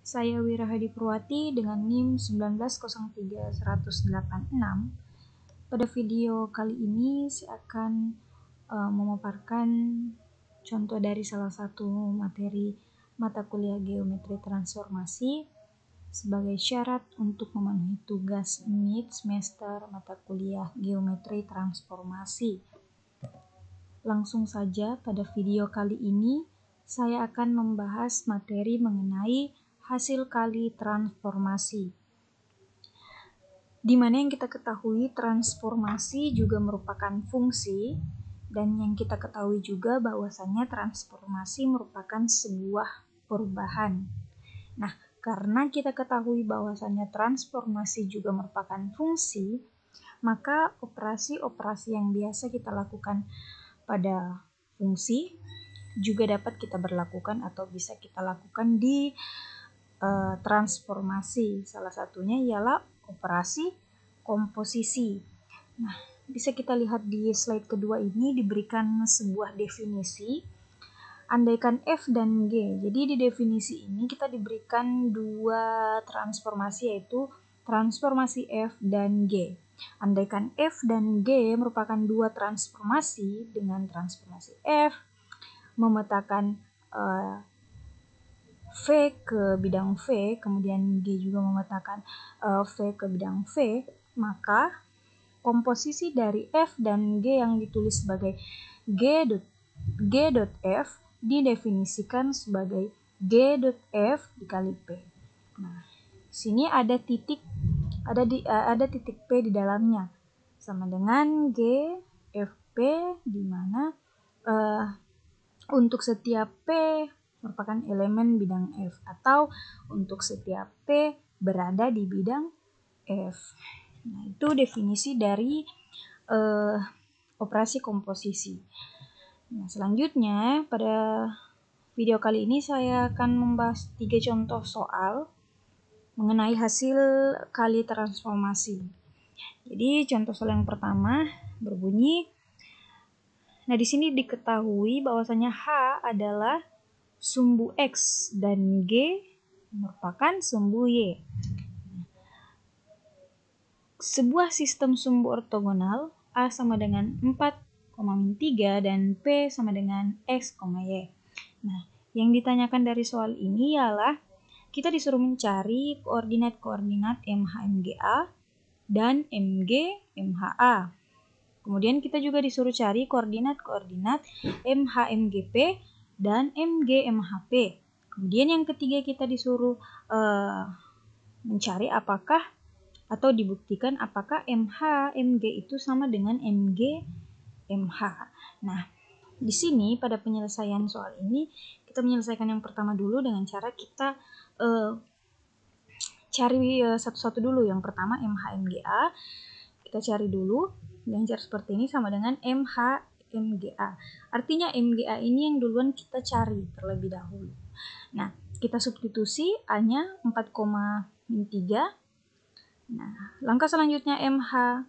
Saya Wira Hadi Purwati dengan NIM 1903186. Pada video kali ini saya akan memaparkan contoh dari salah satu materi mata kuliah geometri transformasi sebagai syarat untuk memenuhi tugas mid semester mata kuliah geometri transformasi. Langsung saja pada video kali ini saya akan membahas materi mengenai hasil kali transformasi. Di mana yang kita ketahui transformasi juga merupakan fungsi, dan yang kita ketahui juga bahwasannya transformasi merupakan sebuah perubahan. Nah, karena kita ketahui bahwasannya transformasi juga merupakan fungsi, maka operasi-operasi yang biasa kita lakukan pada fungsi juga dapat kita berlakukan atau bisa kita lakukan di transformasi. Salah satunya ialah operasi komposisi. Nah, bisa kita lihat di slide kedua ini diberikan sebuah definisi. Andaikan F dan G. Jadi di definisi ini kita diberikan dua transformasi, yaitu transformasi F dan G. Andaikan F dan G merupakan dua transformasi dengan transformasi F memetakan V ke bidang V, kemudian G juga memetakan V ke bidang V, maka komposisi dari F dan G yang ditulis sebagai G.F didefinisikan sebagai G.F dikali P. Nah, sini ada titik P di dalamnya, sama dengan G.F.P, di mana untuk setiap P merupakan elemen bidang F, atau untuk setiap P berada di bidang F. Nah, itu definisi dari operasi komposisi. Nah, selanjutnya pada video kali ini saya akan membahas 3 contoh soal mengenai hasil kali transformasi. Jadi contoh soal yang pertama berbunyi, nah di sini diketahui bahwasanya H adalah sumbu X dan G merupakan sumbu Y. Sebuah sistem sumbu ortogonal A sama dengan 4,3 dan P sama dengan X, Y. Nah, yang ditanyakan dari soal ini ialah kita disuruh mencari koordinat-koordinat MH-MGA dan MG-MHA. Kemudian kita juga disuruh cari koordinat-koordinat MH-MGP dan MG-MHP. Kemudian yang ketiga kita disuruh mencari apakah atau dibuktikan apakah MH-MG itu sama dengan MG-MH. Nah, di sini pada penyelesaian soal ini kita menyelesaikan yang pertama dulu dengan cara kita cari satu-satu dulu. Yang pertama MH-MGA kita cari dulu dengan cara seperti ini, sama dengan MH-MGA. Artinya MGA ini yang duluan kita cari terlebih dahulu. Nah, kita substitusi A-nya 4,3. Nah, langkah selanjutnya MH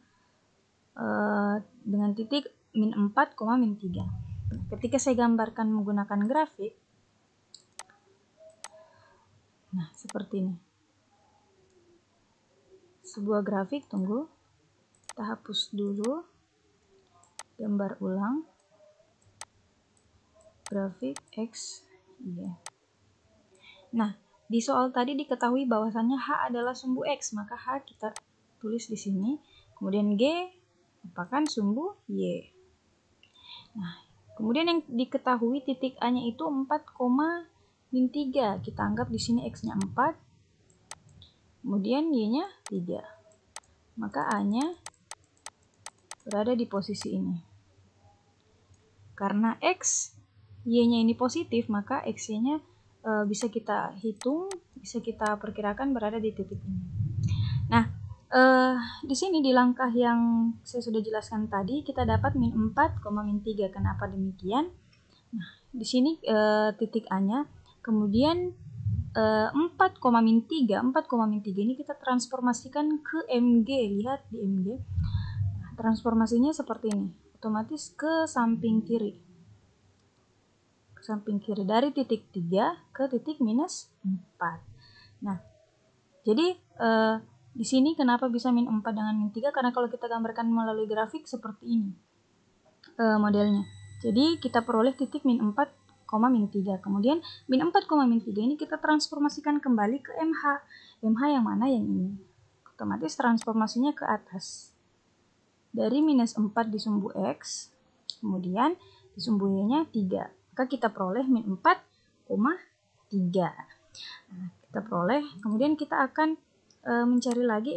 dengan titik min 4,3. Nah, ketika saya gambarkan menggunakan grafik, nah seperti ini. Sebuah grafik, tunggu. Kita hapus dulu. Gambar ulang. Grafik X, Y. Nah, di soal tadi diketahui bahwasannya H adalah sumbu X, maka H kita tulis di sini. Kemudian G merupakan sumbu Y. Nah, kemudian yang diketahui titik A-nya itu 4,3. Kita anggap di sini X-nya 4. Kemudian Y-nya 3. Maka A-nya berada di posisi ini. Karena X, Y-nya ini positif, maka X-nya bisa kita hitung, bisa kita perkirakan berada di titik ini. Nah, di sini di langkah yang saya sudah jelaskan tadi kita dapat min 4, min 3. Kenapa demikian? Nah, di sini titik A-nya, kemudian 4,3 ini kita transformasikan ke MG. Lihat di MG. Nah, transformasinya seperti ini, otomatis ke samping kiri. Samping kiri dari titik 3 ke titik minus 4. Nah, jadi di sini kenapa bisa min 4 dengan min 3? Karena kalau kita gambarkan melalui grafik seperti ini modelnya. Jadi kita peroleh titik min 4, min 3. Kemudian min 4, min 3 ini kita transformasikan kembali ke MH. MH yang mana? Yang ini. Otomatis transformasinya ke atas. Dari minus 4 di sumbu X, kemudian di sumbu Y-nya 3. Maka kita peroleh min 4, 3. Nah, kita peroleh, kemudian kita akan mencari lagi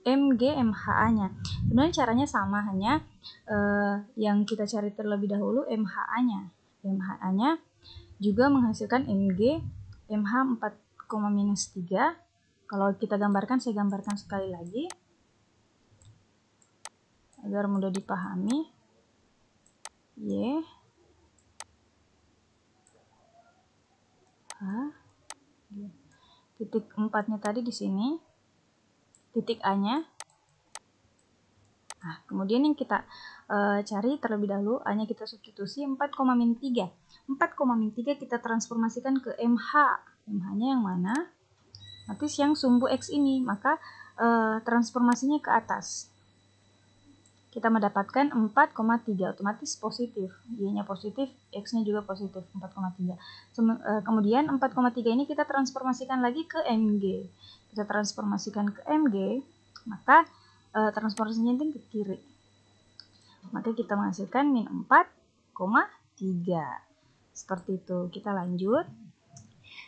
MGMHA-nya. Sebenarnya caranya sama, hanya yang kita cari terlebih dahulu MHA-nya. MHA-nya juga menghasilkan MH 4, minus 3. Kalau kita gambarkan, saya gambarkan sekali lagi agar mudah dipahami. Y H, titik 4-nya tadi di sini, titik A-nya. Nah, kemudian yang kita cari terlebih dahulu, A-nya kita substitusi 4, min 3. 4, min 3 kita transformasikan ke MH. MH-nya yang mana? Otomatis yang sumbu X ini, maka transformasinya ke atas. Kita mendapatkan 4,3, otomatis positif. Y-nya positif, X-nya juga positif, 4,3. Kemudian 4,3 ini kita transformasikan lagi ke MG. Kita transformasikan ke MG, maka transformasinya itu ke kiri. Maka kita menghasilkan min 4,3. Seperti itu. Kita lanjut.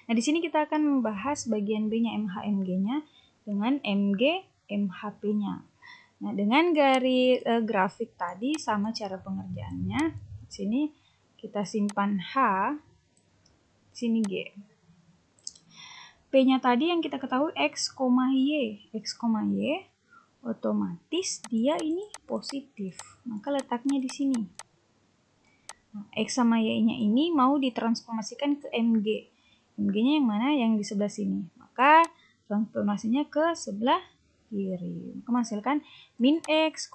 Nah, di sini kita akan membahas bagian B-nya MH-MG-nya dengan MG MHP-nya. Nah, dengan garis grafik tadi sama cara pengerjaannya. Di sini kita simpan H, sini G. P-nya tadi yang kita ketahui X, Y. X, Y otomatis dia ini positif. Maka letaknya di sini. Nah, X sama Y-nya ini mau ditransformasikan ke MG. MG-nya yang mana? Yang di sebelah sini. Maka transformasinya ke sebelah kiri. Maka menghasilkan min X,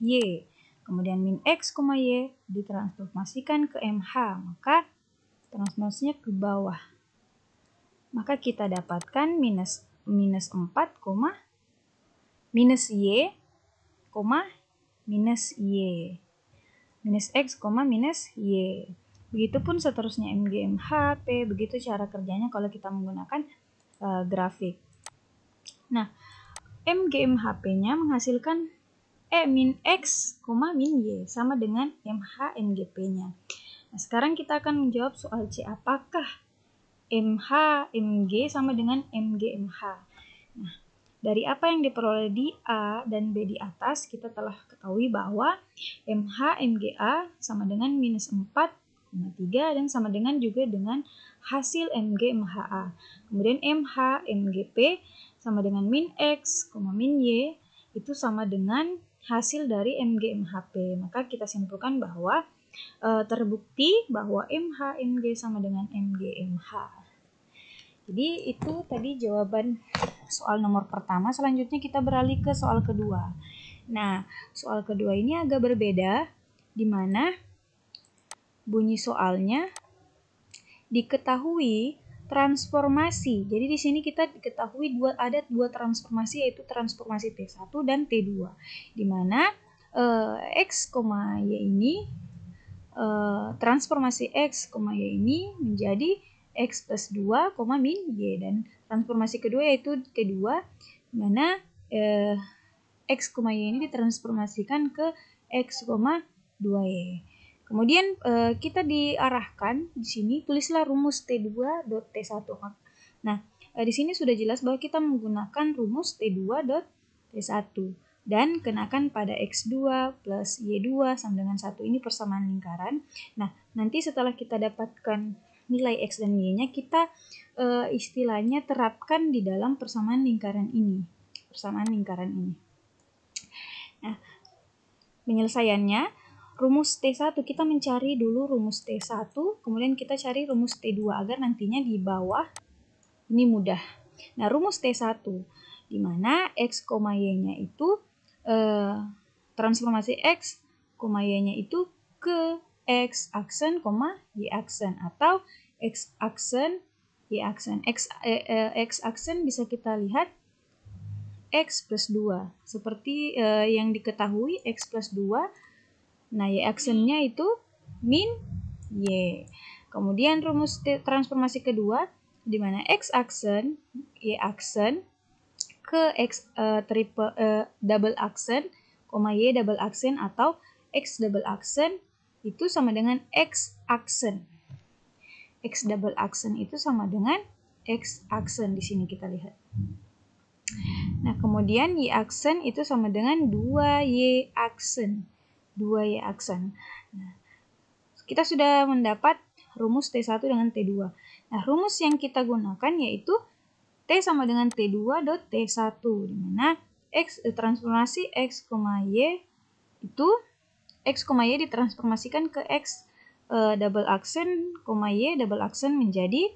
Y. Kemudian min X, Y ditransformasikan ke MH. Maka transformasinya ke bawah. Maka kita dapatkan minus 4, minus Y, minus Y. Minus X, minus Y. Begitupun seterusnya MGMHP. Begitu cara kerjanya kalau kita menggunakan grafik. Nah, MGMHP-nya menghasilkan min X, min Y sama dengan MH MGP-nya. Nah, sekarang kita akan menjawab soal C. Apakah MH MG sama dengan MGMH? Nah, dari apa yang diperoleh di A dan B di atas, kita telah ketahui bahwa MH MGA sama dengan minus 4,3 dan sama dengan juga dengan hasil MG MHA. Kemudian MH MGP sama dengan min X, min Y itu sama dengan hasil dari MG MHP. Maka kita simpulkan bahwa terbukti bahwa MH MG sama dengan MG MH. Jadi itu tadi jawaban soal nomor pertama. Selanjutnya kita beralih ke soal kedua. Nah, soal kedua ini agak berbeda, di mana bunyi soalnya diketahui transformasi. Jadi di sini kita diketahui ada dua transformasi, yaitu transformasi T1 dan T2. Di mana X, Y ini transformasi X, Y ini menjadi X plus 2, min Y. Dan transformasi kedua yaitu T2, di mana X, Y ini ditransformasikan ke X, 2Y. Kemudian kita diarahkan di sini tulislah rumus T2 dot T1. Nah, di sini sudah jelas bahwa kita menggunakan rumus T2 dot T1 dan kenakan pada X2 plus Y2 sama dengan 1 ini persamaan lingkaran. Nah, nanti setelah kita dapatkan nilai X dan Y-nya, kita istilahnya terapkan di dalam persamaan lingkaran ini. Nah, penyelesaiannya, rumus T1 kita mencari dulu rumus T1, kemudian kita cari rumus T2 agar nantinya di bawah ini mudah. Nah, rumus T1 di mana X, Y-nya itu transformasi X, Y-nya itu ke X aksen, Y aksen, atau X aksen, Y aksen. X aksen bisa kita lihat X plus 2. Seperti yang diketahui X plus 2. Nah, Y aksennya itu min Y. Kemudian rumus transformasi kedua, di mana X aksen, Y aksen, ke X double aksen, Y double aksen, atau X double aksen itu sama dengan X aksen. X double aksen itu sama dengan X aksen, di sini kita lihat. Nah, kemudian Y aksen itu sama dengan 2Y aksen. 2Y aksen. Nah, kita sudah mendapat rumus T1 dengan T2. Nah, rumus yang kita gunakan yaitu T sama dengan T2 dot T1, di mana transformasi X, Y itu X, Y ditransformasikan ke X double aksen, Y double aksen menjadi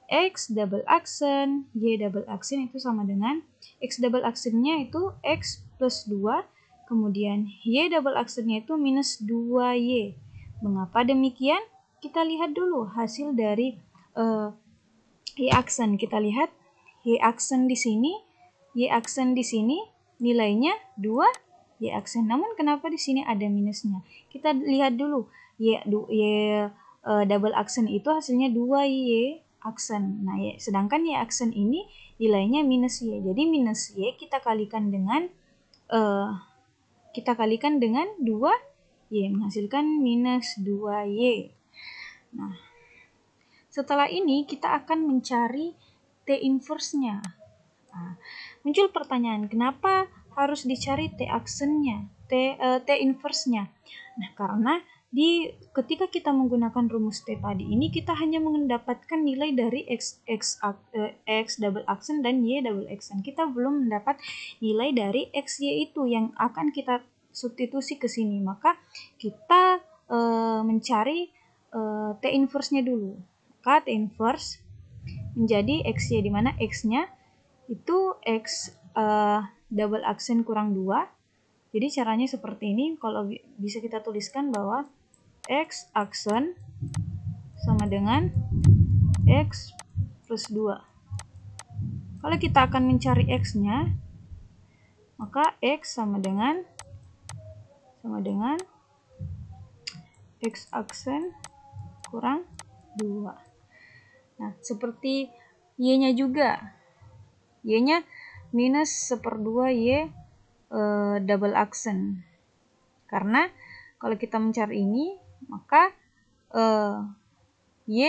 X double aksen, Y double aksen itu sama dengan X double aksennya itu X plus 2, kemudian Y double aksennya itu minus 2Y. Mengapa demikian? Kita lihat dulu hasil dari Y aksen. Kita lihat Y aksen di sini, Y aksen di sini nilainya 2 Y aksen. Namun kenapa di sini ada minusnya? Kita lihat dulu. Y double aksen itu hasilnya 2Y aksen. Nah, sedangkan Y aksen ini nilainya minus Y. Jadi minus Y kita kalikan dengan 2Y menghasilkan minus 2Y. Nah, setelah ini kita akan mencari T inverse-nya. Nah, muncul pertanyaan, kenapa harus dicari T aksennya, T inverse-nya? Nah, karena ketika kita menggunakan rumus T tadi ini, kita hanya mendapatkan nilai dari X double aksen dan Y double aksen. Kita belum mendapat nilai dari XY itu yang akan kita substitusi ke sini. Maka kita mencari T inverse-nya dulu. Maka T inverse menjadi XY, di mana X-nya itu X double aksen kurang 2. Jadi caranya seperti ini. Kalau bisa kita tuliskan bahwa X aksen sama dengan X plus 2. Kalau kita akan mencari X-nya, maka X sama dengan X aksen kurang 2. Nah, seperti Y-nya juga. Y-nya minus 1/2 Y double aksen. Karena kalau kita mencari ini, maka Y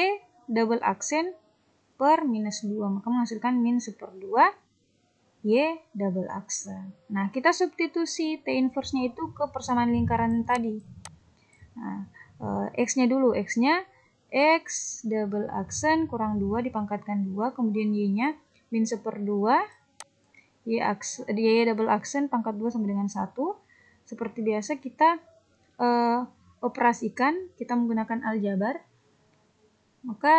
double aksen per minus 2. Maka menghasilkan min 1/2 Y double aksen. Nah, kita substitusi T inverse-nya itu ke persamaan lingkaran tadi. Nah, X-nya dulu. X-nya X double aksen kurang 2 dipangkatkan 2, kemudian Y-nya min 1/2 Y double aksen pangkat 2 sama dengan 1. Seperti biasa kita operasikan, kita menggunakan aljabar. Maka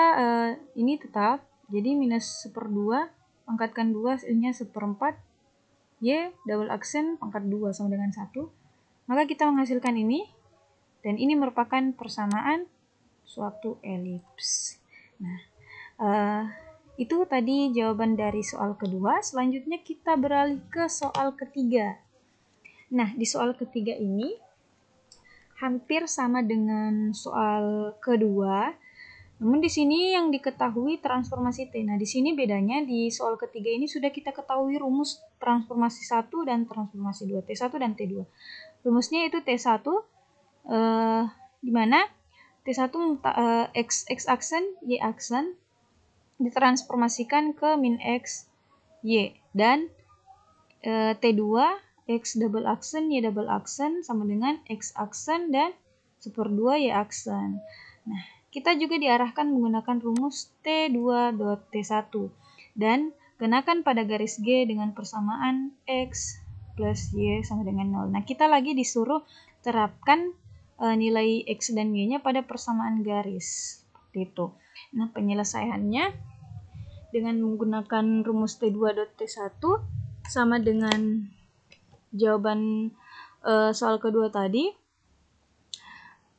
ini tetap, jadi minus 1/2 pangkatkan 2 Y-nya 1/4 Y double aksen pangkat 2 sama dengan 1. Maka kita menghasilkan ini, dan ini merupakan persamaan suatu elips. Nah, itu tadi jawaban dari soal kedua. Selanjutnya kita beralih ke soal ketiga. Nah, di soal ketiga ini hampir sama dengan soal kedua. Namun di sini yang diketahui transformasi T. Nah, di sini bedanya di soal ketiga ini sudah kita ketahui rumus transformasi 1 dan transformasi 2, T1 dan T2. Rumusnya itu T1 di mana T1 X aksen, Y aksen ditransformasikan ke min X, Y. Dan T2 X double aksen, Y double aksen sama dengan X aksen dan 1/2 Y aksen. Nah, kita juga diarahkan menggunakan rumus T2 dot T1. Dan kenakan pada garis G dengan persamaan X plus Y sama dengan 0. Nah, kita lagi disuruh terapkan nilai X dan Y-nya pada persamaan garis. Seperti itu. Nah, penyelesaiannya dengan menggunakan rumus T2 dot T1 sama dengan jawaban soal kedua tadi.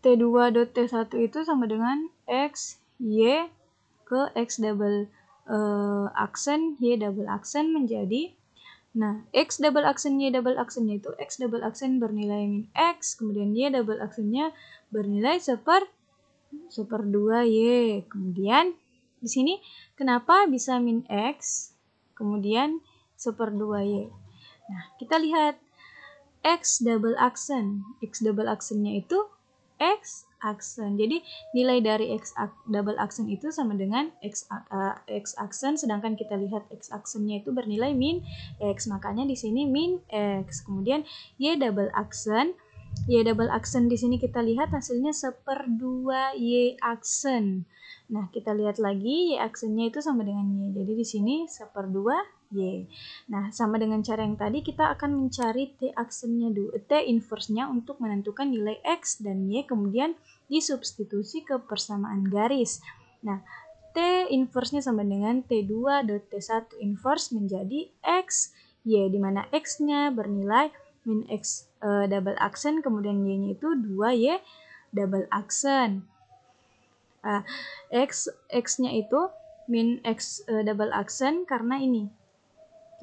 T2 dot T1 itu sama dengan X, Y ke X double aksen Y double aksen menjadi, nah X double aksen Y double aksennya itu X double aksen bernilai min X, kemudian Y double aksennya bernilai 1/2 Y. Kemudian di sini kenapa bisa min X, kemudian 1/2 Y. Nah, kita lihat X double aksen. X double aksennya itu X aksen. Jadi nilai dari X double aksen itu sama dengan X aksen, sedangkan kita lihat X aksennya itu bernilai min X. Makanya di sini min X. Kemudian Y double aksen. Y double aksen di sini kita lihat hasilnya 1/2 Y aksen. Nah, kita lihat lagi Y aksennya itu sama dengan Y. Jadi di sini 1/2 Y. Nah, sama dengan cara yang tadi, kita akan mencari T aksennya dulu, T inverse-nya untuk menentukan nilai X dan Y, kemudian disubstitusi ke persamaan garis. Nah, T inverse-nya sama dengan T2 dot T1 inverse menjadi X, Y, di mana X-nya bernilai min X double aksen, kemudian Y-nya itu 2Y double aksen. X-nya itu min X double aksen karena ini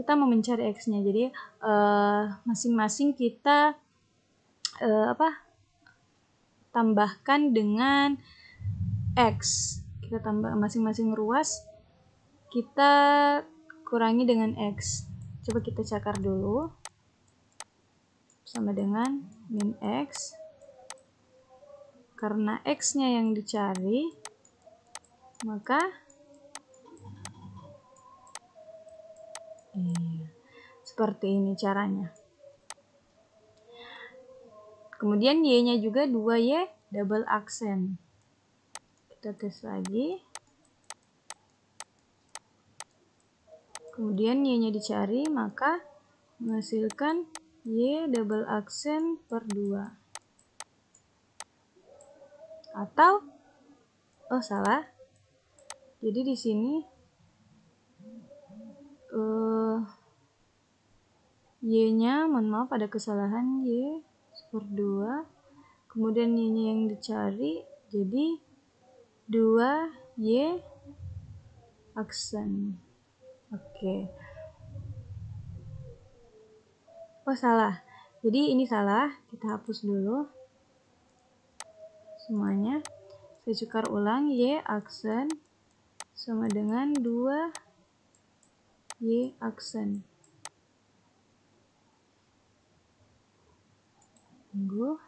kita mau mencari X-nya. Jadi masing-masing kita tambahkan dengan X. Kita tambah masing-masing ruas, kita kurangi dengan X. Coba kita cakar dulu. Sama dengan min X. Karena X-nya yang dicari, maka seperti ini caranya. Kemudian Y-nya juga 2Y double aksen. Kita tes lagi. Kemudian Y-nya dicari, maka menghasilkan Y double aksen per 2. Atau, salah. Jadi di sini Y-nya, mohon maaf ada kesalahan, Y per 2. Kemudian Y-nya yang dicari, jadi 2Y aksen. Oke. Salah. Jadi ini salah, kita hapus dulu semuanya. Saya cukar ulang, Y aksen sama dengan 2Y aksen. Tunggu.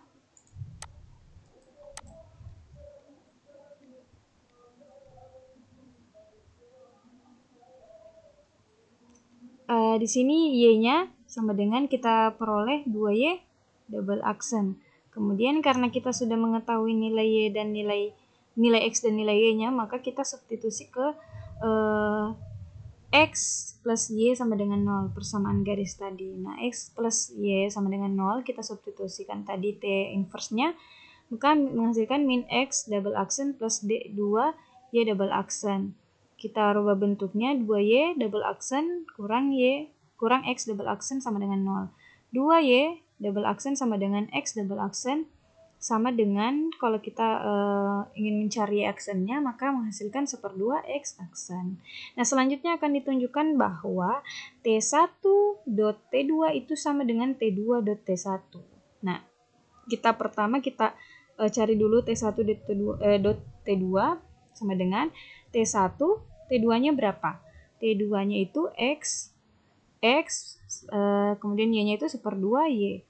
Di sini Y-nya sama dengan kita peroleh 2Y double aksen. Kemudian karena kita sudah mengetahui nilai Y dan nilai X dan nilai Y-nya, maka kita substitusi ke X plus Y sama dengan 0, persamaan garis tadi. Nah, X plus Y sama dengan 0, kita substitusikan tadi T inverse-nya, maka menghasilkan min X double aksen plus D2Y double aksen. Kita rubah bentuknya, 2Y double aksen kurang X double aksen sama dengan 0. 2Y double aksen sama dengan X double aksen sama dengan, kalau kita ingin mencari aksennya, maka menghasilkan 1/2 X aksen. Nah, selanjutnya akan ditunjukkan bahwa T1 dot T2 itu sama dengan T2 dot T1. Nah, pertama kita cari dulu T1 dot T2 sama dengan T1, T2-nya berapa? T2-nya itu X, kemudian Y-nya itu 1/2 Y.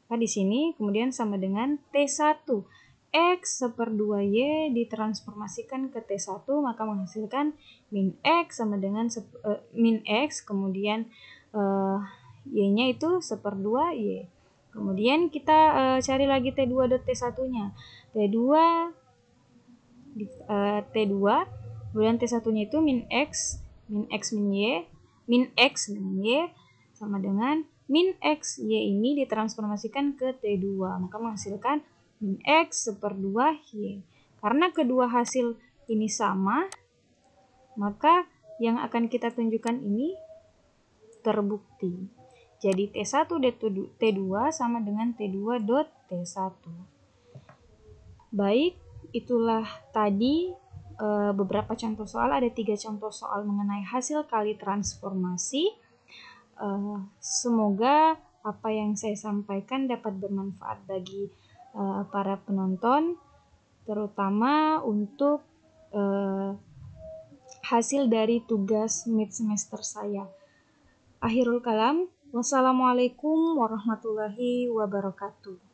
Nah, di sini kemudian sama dengan T1. X 1/2 Y ditransformasikan ke T1, maka menghasilkan min X sama dengan min X, kemudian Y-nya itu 1/2 Y. Kemudian kita cari lagi T2 dot T1-nya. T2 kemudian T1-nya itu min X min Y sama dengan min X, Y ini ditransformasikan ke T2, maka menghasilkan min X 1/2 Y. Karena kedua hasil ini sama, maka yang akan kita tunjukkan ini terbukti. Jadi T1 dot T2 sama dengan T2 dot T1. Baik, itulah tadi beberapa contoh soal, ada 3 contoh soal mengenai hasil kali transformasi. Semoga apa yang saya sampaikan dapat bermanfaat bagi para penonton, terutama untuk hasil dari tugas mid semester saya. Akhirul kalam, wassalamualaikum warahmatullahi wabarakatuh.